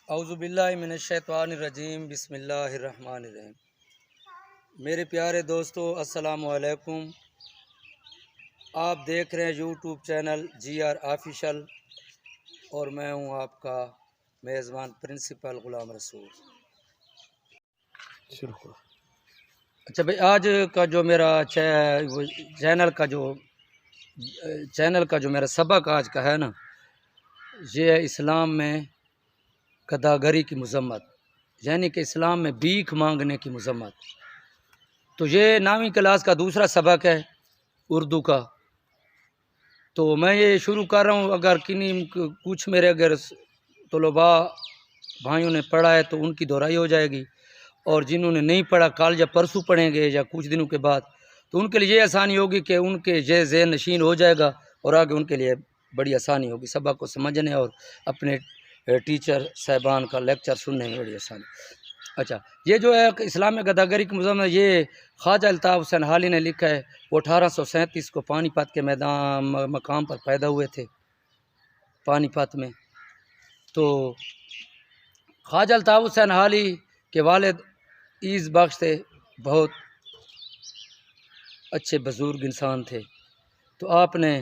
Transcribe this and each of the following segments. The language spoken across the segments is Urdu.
اعوذ باللہ من الشیطان الرجیم، بسم اللہ الرحمن الرحیم۔ میرے پیارے دوستو، السلام علیکم۔ آپ دیکھ رہے ہیں YouTube channel G R official اور میں ہوں آپ کا میزبان پرنسپل غلام رسول۔ اچھا بھائی، آج کا جو میرا چینل کا جو میرا سبق آج کا ہے نا، یہ ہے اسلام میں گداگری کی مذمت، یعنی کہ اسلام میں بھیک مانگنے کی مذمت۔ تو یہ 9ویں کلاس کا دوسرا سبق ہے اردو کا۔ تو میں یہ شروع کر رہا ہوں، اگر کچھ میرے طلباء بھائیوں نے پڑھا ہے تو ان کی دہرائی ہو جائے گی، اور جنہوں نے نہیں پڑھا کل یا پرسوں پڑھیں گے یا کچھ دنوں کے بعد، تو ان کے لیے یہ آسانی ہوگی کہ ان کے یہ ذہن نشین ہو جائے گا، اور آگے ان کے لیے بڑی آسانی ہوگی سبق کو سمجھنے اور اپنے ٹیچر صاحبان کا لیکچر سننے میں بڑی آسانی۔ اچھا، یہ جو ہے اسلام میں گداگری کی مذمت، یہ خواجہ الطاف حسین حالی نے لکھا ہے۔ وہ 1837 کو پانی پت کے مقام پر پیدا ہوئے تھے، پانی پت میں۔ تو خواجہ الطاف حسین حالی کے والد عیز بخش تھے، بہت اچھے بزرگ انسان تھے۔ تو آپ نے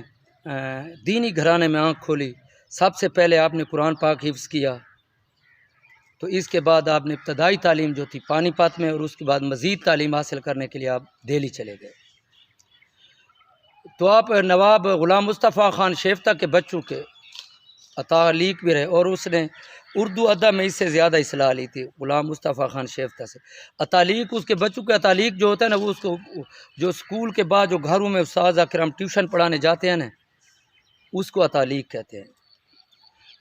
دینی گھرانے میں آنکھ کھولی۔ سب سے پہلے آپ نے قرآن پاک حفظ کیا، تو اس کے بعد آپ نے ابتدائی تعلیم جو تھی پانی پت میں، اور اس کے بعد مزید تعلیم حاصل کرنے کے لیے آپ دہلی چلے گئے۔ تو آپ نواب غلام مصطفیٰ خان شیفتہ کے بچوں کے اتالیق بھی رہے، اور اس نے اردو ادب میں اس سے زیادہ اصلاح لی تھی غلام مصطفیٰ خان شیفتہ سے۔ اتالیق اس کے بچوں کے اتالیق جو ہوتا ہے نا، وہ اس کو جو اسکول کے بعد جو گھروں میں استاد اکرم ٹیوشن پڑھانے جاتے ہیں نا، اس کو اتالیق کہتے ہیں۔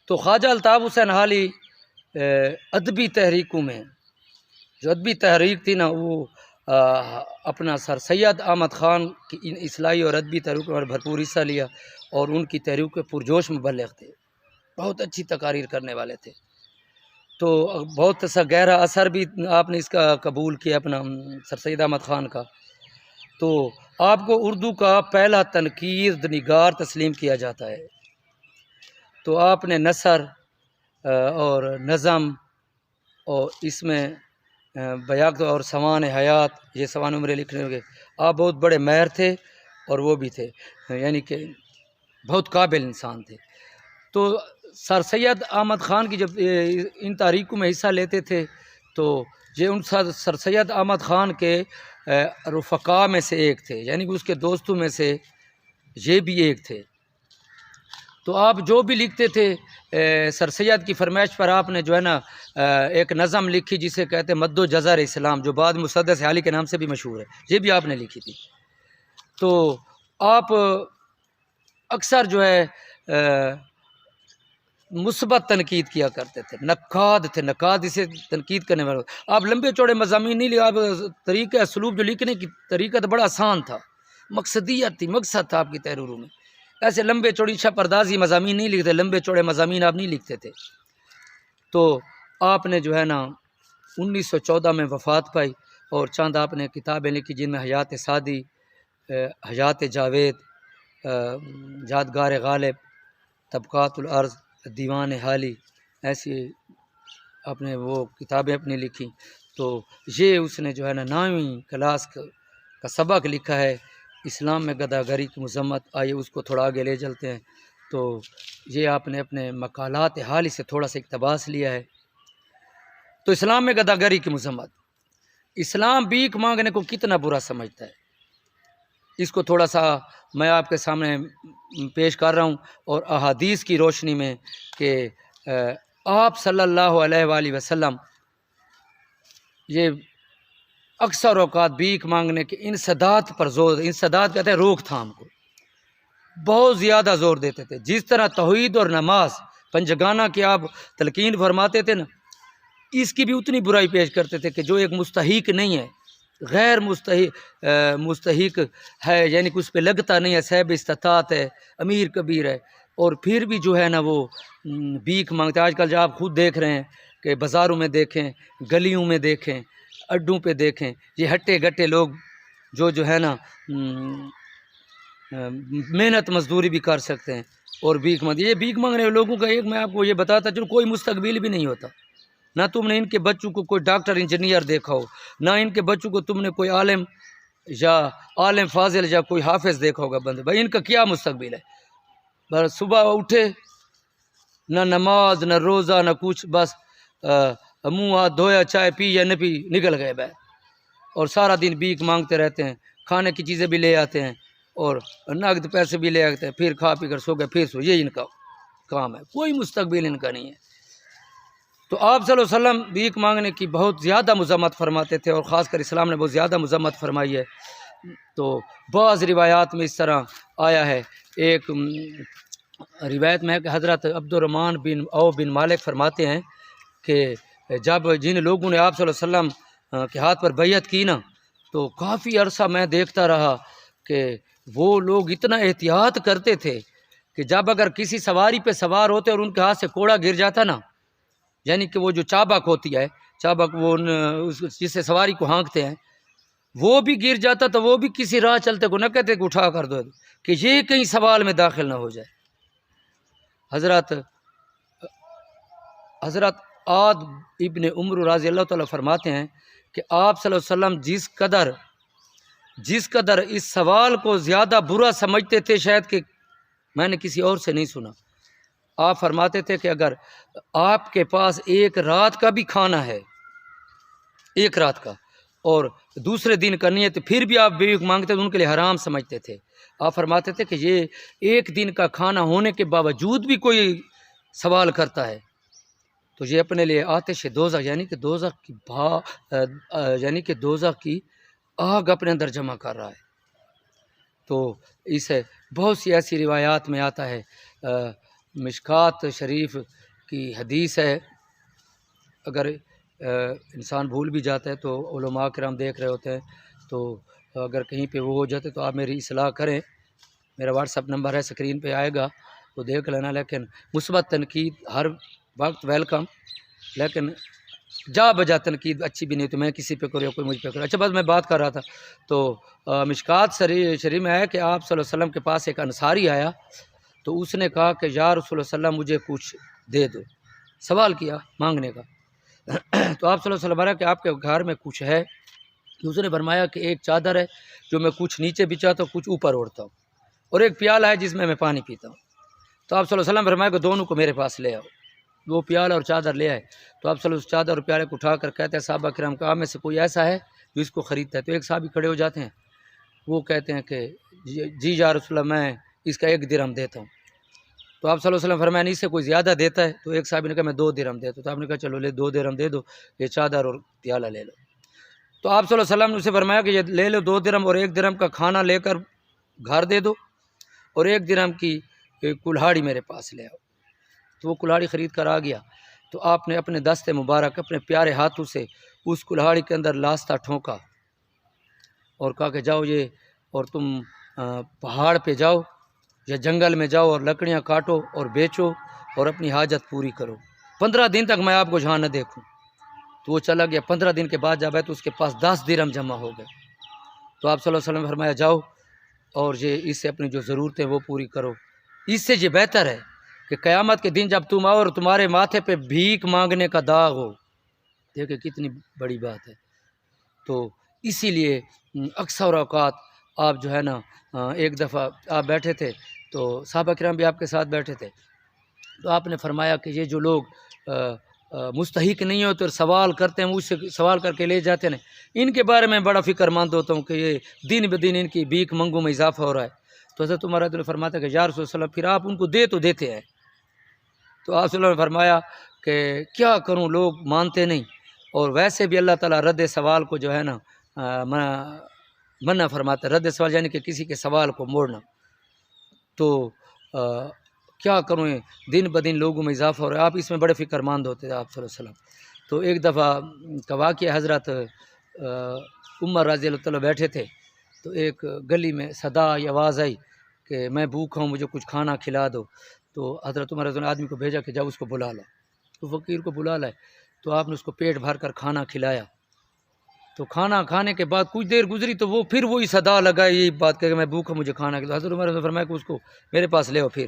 تو خواجہ الطاف حسین حالی ادبی تحریکوں میں، جو ادبی تحریک تھی نا، وہ اپنا سر سید احمد خان کی ان اصلاحی اور ادبی تحریکوں پر بھرپور حصہ لیا، اور ان کی تحریک کے پرجوش مبلغ تھے، بہت اچھی تقاریر کرنے والے تھے۔ تو بہت سا گہرا اثر بھی آپ نے اس کا قبول کیا اپنا سر سید احمد خان کا۔ تو آپ کو اردو کا پہلا تنقید نگار تسلیم کیا جاتا ہے۔ تو آپ نے نثر اور نظم، اور اس میں بیاق اور سوان حیات، یہ سوان عمرے لکھنے ہوگے، آپ بہت بڑے ماہر تھے، اور وہ بھی تھے، یعنی کہ بہت قابل انسان تھے۔ تو سر سید احمد خان کی جب ان تحریکوں میں حصہ لیتے تھے، تو یہ ان سر سید احمد خان کے رفقاء میں سے ایک تھے، یعنی کہ اس کے دوستوں میں سے یہ بھی ایک تھے۔ تو آپ جو بھی لکھتے تھے سر سید کی فرمائش پر آپ نے جو ہے نا ایک نظم لکھی جسے کہتے ہیں مد و جزر اسلام، جو بعد مسدس حالی کے نام سے بھی مشہور ہے، یہ بھی آپ نے لکھی تھی۔ تو آپ اکثر جو ہے مثبت تنقید کیا کرتے تھے، نقاد تھے، نقاد اسے تنقید کرنے والے۔ آپ لمبے چوڑے مضامین نہیں لکھے، آپ طریقہ اسلوب جو لکھنے کی طریقہ تو بڑا آسان تھا، مقصدیت تھی، مقصد تھا آپ کی تحریروں میں۔ ایسے لمبے چوڑی پردازی مضامین نہیں لکھتے، لمبے چوڑے مضامین آپ نہیں لکھتے تھے۔ تو آپ نے جو ہے نا 1914 میں وفات پائی، اور چند آپ نے کتابیں لکھی جن میں حیات سعدی، حیات جاوید، یادگار غالب، طبقات الارض، دیوان حالی، ایسی آپ نے وہ کتابیں اپنی لکھی۔ تو یہ اس نے جو ہے نا 9ویں کلاس کا سبق لکھا ہے، اسلام میں گداگری کی مذمت۔ آئیے اس کو تھوڑا آگے لے چلتے ہیں۔ تو یہ آپ نے اپنے مقالات حالی سے تھوڑا سا اقتباس لیا ہے۔ تو اسلام میں گداگری کی مذمت، اسلام بھیک مانگنے کو کتنا برا سمجھتا ہے، اس کو تھوڑا سا میں آپ کے سامنے پیش کر رہا ہوں، اور احادیث کی روشنی میں کہ آپ صلی اللہ علیہ وآلہ وسلم یہ اکثر اوقات بھیک مانگنے کے انسداد پر زور، انسداد کہتے ہیں روک تھام کو، بہت زیادہ زور دیتے تھے۔ جس طرح توحید اور نماز پنجگانہ کی آپ تلقین فرماتے تھے نا، اس کی بھی اتنی برائی پیش کرتے تھے کہ جو ایک مستحق نہیں ہے، غیر مستحق ہے، یعنی کہ اس پہ لگتا نہیں ہے، صاحب استطاعت ہے، امیر کبیر ہے، اور پھر بھی جو ہے نا وہ بھیک مانگتے۔ آج کل جو آپ خود دیکھ رہے ہیں کہ بازاروں میں دیکھیں، گلیوں میں دیکھیں، اڈوں پہ دیکھیں، یہ ہٹے گٹے لوگ جو ہے نا محنت مزدوری بھی کر سکتے ہیں، اور بھیک مانگ، یہ بھیک مانگنے والے لوگوں کا ایک میں آپ کو یہ بتاتا چلوں، کوئی مستقبل بھی نہیں ہوتا، نہ تم نے ان کے بچوں کو کوئی ڈاکٹر انجینئر دیکھا ہو، نہ ان کے بچوں کو تم نے کوئی عالم یا عالم فاضل یا کوئی حافظ دیکھا ہوگا بندے، بھائی ان کا کیا مستقبل ہے؟ بس صبح اٹھے، نہ نماز نہ روزہ نہ کچھ، بس منہ ہاتھ دھویا، چائے پی یا نہ پی، نکل گئے بھائی، اور سارا دن بھیک مانگتے رہتے ہیں، کھانے کی چیزیں بھی لے آتے ہیں اور نقد پیسے بھی لے آتے ہیں، پھر کھا پی کر سو گئے، پھر سو، یہی ان کا کام ہے، کوئی مستقبل ان کا نہیں ہے۔ تو آپ صلی اللہ علیہ وسلم بھیک مانگنے کی بہت زیادہ مذمت فرماتے تھے، اور خاص کر اسلام نے بہت زیادہ مذمت فرمائی ہے۔ تو بعض روایات میں اس طرح آیا ہے، ایک روایت میں ہے کہ حضرت عبد الرحمن بن عوف بن مالک فرماتے ہیں کہ جب جن لوگوں نے آپ صلی اللہ علیہ وسلم کے ہاتھ پر بیعت کی نا، تو کافی عرصہ میں دیکھتا رہا کہ وہ لوگ اتنا احتیاط کرتے تھے کہ جب اگر کسی سواری پہ سوار ہوتے اور ان کے ہاتھ سے کوڑا گر جاتا نا، یعنی کہ وہ جو چابک ہوتی ہے، چابک وہ جس سے سواری کو ہانکتے ہیں، وہ بھی گر جاتا تو وہ بھی کسی راہ چلتے کو نہ کہتے کہ اٹھا کر دو، کہ یہ کہیں سوال میں داخل نہ ہو جائے۔ حضرت عاد ابن عمر رضی اللہ تعالیٰ فرماتے ہیں کہ آپ صلی اللہ علیہ وسلم جس قدر اس سوال کو زیادہ برا سمجھتے تھے، شاید کہ میں نے کسی اور سے نہیں سنا۔ آپ فرماتے تھے کہ اگر آپ کے پاس ایک رات کا بھی کھانا ہے، ایک رات کا، اور دوسرے دن کا نہیں ہے، تو پھر بھی آپ بھیک مانگتے تو ان کے لیے حرام سمجھتے تھے۔ آپ فرماتے تھے کہ یہ ایک دن کا کھانا ہونے کے باوجود بھی کوئی سوال کرتا ہے تو یہ اپنے لیے آتش دوزخ یعنی کہ دوزخ کی آگ اپنے اندر جمع کر رہا ہے۔ تو اسے بہت سی ایسی روایات میں آتا ہے، مشکات شریف کی حدیث ہے، اگر انسان بھول بھی جاتا ہے تو علماء کرام دیکھ رہے ہوتے ہیں، تو اگر کہیں پہ وہ ہو جاتے تو آپ میری اصلاح کریں، میرا واٹس ایپ نمبر ہے، اسکرین پہ آئے گا تو دیکھ لینا۔ لیکن مثبت تنقید ہر وقت ویلکم، لیکن جا بجا تنقید اچھی بھی نہیں، تو میں کسی پہ کروں یا کوئی مجھ پہ کرے۔ اچھا، بس میں بات کر رہا تھا، تو مشکات شریف میں ہے کہ آپ صلی اللہ علیہ وسلم کے پاس ایک انصاری آیا، تو اس نے کہا کہ یا رسول اللہ صلی اللہ علیہ وسلم مجھے کچھ دے دو، سوال کیا مانگنے کا۔ تو آپ صلی اللہ علیہ وسلم کہ آپ کے گھر میں کچھ ہے؟ تو اس نے فرمایا کہ ایک چادر ہے جو میں کچھ نیچے بچھاتا ہوں، کچھ اوپر اوڑھتا ہوں، اور ایک پیالہ ہے جس میں پانی پیتا ہوں۔ تو آپ صلی اللہ علیہ وسلم فرمایا کہ دونوں کو میرے پاس لے آؤ۔ وہ پیالہ اور چادر لے آئے، تو آپ صلی اللہ علیہ وسلم چادر اور پیالے کو اٹھا کر کہتے ہیں صحابہ کرام کا آپ میں سے کوئی ایسا ہے جو اس کو خریدتا ہے؟ تو ایک صحابی کھڑے ہو جاتے ہیں، وہ کہتے ہیں کہ جی یا رسول اللہ، میں اس کا 1 درہم دیتا ہوں۔ تو آپ صلی اللہ علیہ وسلم فرمایا نہیں، اس سے کوئی زیادہ دیتا ہے؟ تو ایک صحابی نے کہا میں 2 درہم دیتا ہوں۔ تو آپ نے کہا چلو لے 2 درہم دے دو، یہ چادر اور پیالہ لے لو۔ تو آپ صلی اللہ علیہ وسلم نے اسے فرمایا کہ یہ لے لو 2 درہم، اور 1 درہم کا کھانا لے کر گھر دے دو، اور 1 درہم کی کلہاڑی میرے پاس لے آؤ۔ تو وہ کلہاڑی خرید کر آ گیا، تو آپ نے اپنے دست مبارک اپنے پیارے ہاتھوں سے اس کلہاڑی کے اندر لاستہ ٹھونکا اور کہا کہ جاؤ یہ، اور تم پہاڑ پہ جاؤ یا جنگل میں جاؤ اور لکڑیاں کاٹو اور بیچو اور اپنی حاجت پوری کرو، 15 دن تک میں آپ کو جہاں نہ دیکھوں۔ تو وہ چلا گیا، 15 دن کے بعد جب ہے تو اس کے پاس 10 درہم جمع ہو گئے۔ تو آپ صلی اللہ علیہ وسلم نے فرمایا جاؤ اور یہ اس سے اپنی جو ضرورتیں وہ پوری کرو، اس سے یہ بہتر ہے کہ قیامت کے دن جب تم آؤ اور تمہارے ماتھے پہ بھیک مانگنے کا داغ ہو۔ دیکھیں کتنی بڑی بات ہے۔ تو اسی لیے اکثر اوقات آپ جو ہے نا، ایک دفعہ آپ بیٹھے تھے تو صحابہ کرام بھی آپ کے ساتھ بیٹھے تھے، تو آپ نے فرمایا کہ یہ جو لوگ مستحق نہیں ہوتے اور سوال کرتے ہیں، مجھ سے سوال کر کے لے جاتے ہیں، ان کے بارے میں بڑا فکر مند ہوتا ہوں کہ یہ دن بدن ان کی بھیک منگوں میں اضافہ ہو رہا ہے۔ تو حضرت عمر رضی اللہ عنہ فرماتے ہیں کہ یا رسول اللہ، پھر آپ ان کو دے تو دیتے ہیں؟ تو آپ صلی اللہ علیہ وسلم نے فرمایا کہ کیا کروں، لوگ مانتے نہیں، اور ویسے بھی اللہ تعالیٰ رد سوال کو جو ہے نا منع فرماتا ہے، رد سوال یعنی کہ کسی کے سوال کو موڑنا۔ تو کیا کروں، دن بدن لوگوں میں اضافہ ہو رہا ہے، آپ اس میں بڑے فکر مند ہوتے تھے آپ صلی اللہ علیہ وسلم۔ تو ایک دفعہ کا واقعہ، حضرت عمر رضی اللہ تعالیٰ بیٹھے تھے، تو ایک گلی میں صدا آواز آئی کہ میں بھوکا ہوں، مجھے کچھ کھانا کھلا دو۔ تو حضرت عمر رضی اللہ عنہ آدمی کو بھیجا کہ جاؤ اس کو بلا لا، تو فقیر کو بلا لائے، تو آپ نے اس کو پیٹ بھر کر کھانا کھلایا۔ تو کھانا کھانے کے بعد کچھ دیر گزری تو وہ پھر وہی صدا لگائی، یہی بات کہ میں بھوکا، مجھے کھانا کھلا۔ حضرت عمر نے فرمایا کہ اس کو میرے پاس لے آؤ۔ پھر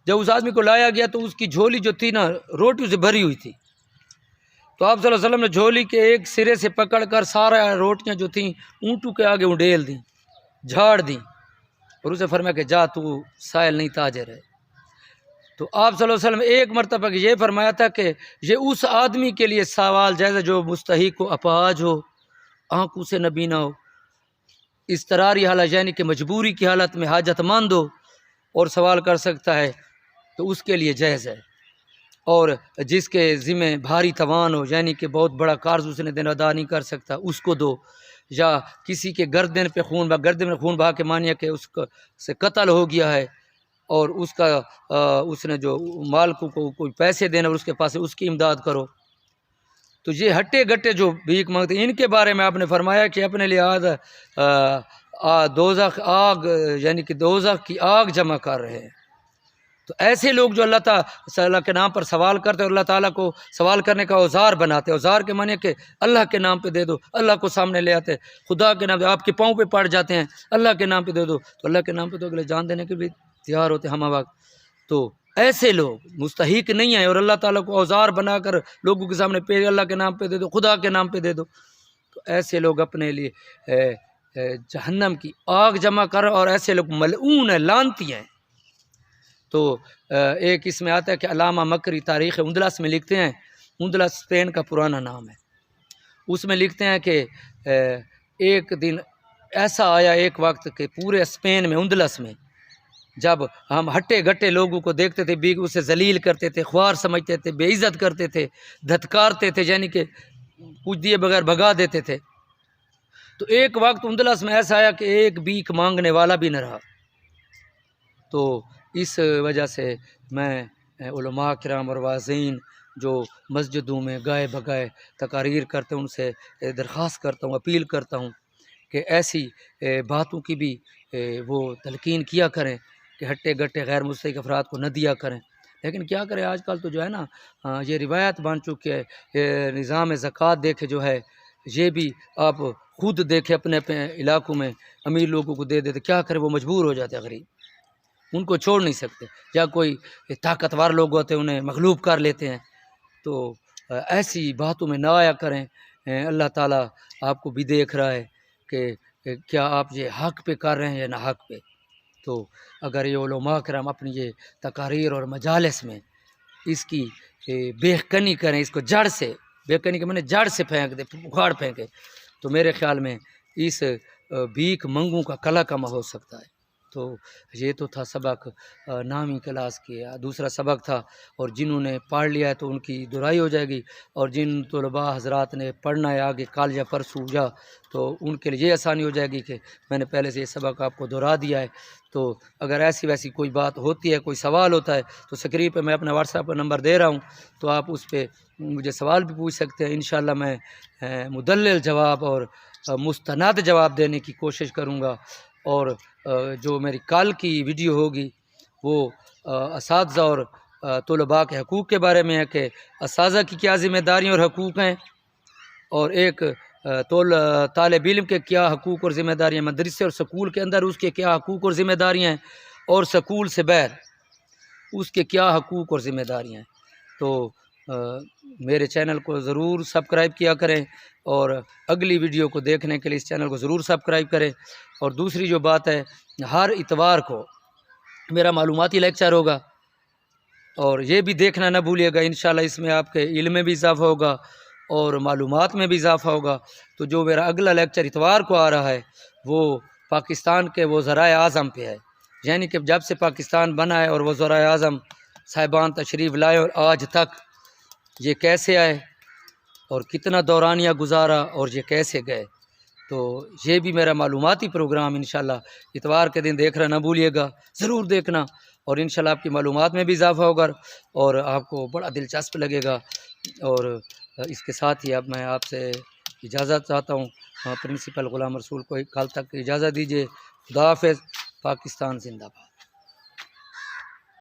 جب اس آدمی کو لایا گیا تو اس کی جھولی جو تھی نا روٹیوں سے بھری ہوئی تھی، تو آپ صلی اللہ علیہ وسلم نے جھولی کے ایک سرے سے پکڑ کر سارا روٹیاں جو تھیں اونٹوں کے آگے اڈیل دیں، جھاڑ دیں، اور اسے فرمایا کہ جا تو سائل نہیں تاجر ہے۔ تو آپ صلی اللہ علیہ وسلم ایک مرتبہ یہ فرمایا تھا کہ یہ اس آدمی کے لیے سوال جائز ہے جو مستحق ہو، اپاہج ہو، آنکھوں سے نبینا ہو، اضطراری حالت یعنی کہ مجبوری کی حالت میں حاجت مند ہو اور سوال کر سکتا ہے تو اس کے لیے جائز ہے، اور جس کے ذمہ بھاری توان ہو یعنی کہ بہت بڑا قرض اس نے دن ادا نہیں کر سکتا اس کو دو، یا کسی کے گردن پہ گردن میں خون بہا کے مانیے کہ اس کا سے قتل ہو گیا ہے اور اس کا اس نے جو مالک کو کوئی پیسے دینا اور اس کے پاس ہے، اس کی امداد کرو۔ تو یہ ہٹے گٹے جو بھیک مانگتے ہیں ان کے بارے میں آپ نے فرمایا کہ اپنے لیے دوزخ آگ یعنی کہ دوزخ کی آگ جمع کر رہے ہیں۔ تو ایسے لوگ جو اللہ تعالیٰ کے نام پر سوال کرتے ہیں اور اللہ تعالیٰ کو سوال کرنے کا اوزار بناتے ہیں، اوزار کے معنی کہ اللہ کے نام پہ دے دو، اللہ کو سامنے لے آتے ہیں، خدا کے نام پہ آپ کے پاؤں پہ پڑ جاتے ہیں، اللہ کے نام پہ دے دو، تو اللہ کے نام پہ تو اگلے جان دینے کے بھی تیار ہوتے ہیں ہم وقت۔ تو ایسے لوگ مستحق نہیں ہیں اور اللہ تعالیٰ کو اوزار بنا کر لوگوں کے سامنے پہ اللہ کے نام پہ دے دو، خدا کے نام پہ دے دو، تو ایسے لوگ اپنے لیے جہنم کی آگ جمع کر، اور ایسے لوگ ملعون ہیں، لعنتی ہیں۔ تو ایک اس میں آتا ہے کہ علامہ مکری تاریخ اندلس میں لکھتے ہیں، اندلس اسپین کا پرانا نام ہے، اس میں لکھتے ہیں کہ ایک دن ایسا آیا ایک وقت کہ پورے اسپین میں اندلس میں جب ہم ہٹے گٹے لوگوں کو دیکھتے تھے بھی اسے ذلیل کرتے تھے، خوار سمجھتے تھے، بے عزت کرتے تھے، دھتکارتے تھے، یعنی کہ کچھ دیے بغیر بھگا دیتے تھے۔ تو ایک وقت اندلس میں ایسا آیا کہ ایک بھیک مانگنے والا بھی نہ رہا۔ تو اس وجہ سے میں علماء کرام اور واعظین جو مسجدوں میں گائے بگائے تقاریر کرتے ہیں ان سے درخواست کرتا ہوں، اپیل کرتا ہوں کہ ایسی باتوں کی بھی وہ تلقین کیا کریں کہ ہٹے گٹے غیر مستحق افراد کو نہ دیا کریں۔ لیکن کیا کریں آج کل تو جو ہے نا یہ روایت بن چکی ہے، نظام زکوٰۃ دیکھے جو ہے یہ بھی آپ خود دیکھیں اپنے علاقوں میں امیر لوگوں کو دے دیتے، کیا کریں وہ مجبور ہو جاتے ہیں، غریب ان کو چھوڑ نہیں سکتے، یا کوئی طاقتور لوگ ہوتے ہیں انہیں مغلوب کر لیتے ہیں۔ تو ایسی باتوں میں نہ آیا کریں، اللہ تعالیٰ آپ کو بھی دیکھ رہا ہے کہ کیا آپ یہ حق پہ کر رہے ہیں یا نہ حق پہ۔ تو اگر یہ علماء کرام اپنی یہ تقاریر اور مجالس میں اس کی بے کنی کریں، اس کو جڑ سے، بے کنی کے معنی جڑ سے پھینک دے، اکھاڑ پھینکے، تو میرے خیال میں اس بھیک منگوں کا کلا کما ہو سکتا ہے۔ تو یہ تو تھا سبق نامی کلاس کے، دوسرا سبق تھا، اور جنہوں نے پڑھ لیا ہے تو ان کی دہرائی ہو جائے گی، اور جن طلباء حضرات نے پڑھنا ہے آگے کل یا پرسوں یا، تو ان کے لیے یہ آسانی ہو جائے گی کہ میں نے پہلے سے یہ سبق آپ کو دہرا دیا ہے۔ تو اگر ایسی ویسی کوئی بات ہوتی ہے، کوئی سوال ہوتا ہے تو سکرین پہ میں اپنا واٹس ایپ کا نمبر دے رہا ہوں، تو آپ اس پہ مجھے سوال بھی پوچھ سکتے ہیں، انشاءاللہ میں مدلل جواب اور مستند جواب دینے کی کوشش کروں گا۔ اور جو میری کل کی ویڈیو ہوگی وہ اساتذہ اور طلباء کے حقوق کے بارے میں ہے کہ اساتذہ کی کیا ذمہ داریاں اور حقوق ہیں، اور ایک طالب علم کے کیا حقوق اور ذمہ داریاں، مدرسے اور سکول کے اندر اس کے کیا حقوق اور ذمہ داریاں ہیں، اور سکول سے باہر اس کے کیا حقوق اور ذمہ داریاں ہیں۔ تو میرے چینل کو ضرور سبسکرائب کیا کریں، اور اگلی ویڈیو کو دیکھنے کے لیے اس چینل کو ضرور سبسکرائب کریں۔ اور دوسری جو بات ہے، ہر اتوار کو میرا معلوماتی لیکچر ہوگا، اور یہ بھی دیکھنا نہ بھولیے گا، انشاءاللہ اس میں آپ کے علم میں بھی اضافہ ہوگا اور معلومات میں بھی اضافہ ہوگا۔ تو جو میرا اگلا لیکچر اتوار کو آ رہا ہے وہ پاکستان کے وزرائے اعظم پہ ہے، یعنی کہ جب سے پاکستان بنا ہے اور وزرائے اعظم صاحبان تشریف لائے اور آج تک یہ کیسے آئے اور کتنا دورانیہ گزارا اور یہ کیسے گئے۔ تو یہ بھی میرا معلوماتی پروگرام انشاءاللہ اتوار کے دن دیکھنا نہ بھولیے گا، ضرور دیکھنا، اور انشاءاللہ آپ کی معلومات میں بھی اضافہ ہوگا اور آپ کو بڑا دلچسپ لگے گا۔ اور اس کے ساتھ ہی اب میں آپ سے اجازت چاہتا ہوں، پرنسپل غلام رسول کو کل تک اجازت دیجیے۔ خدا حافظ، پاکستان زندہ باد۔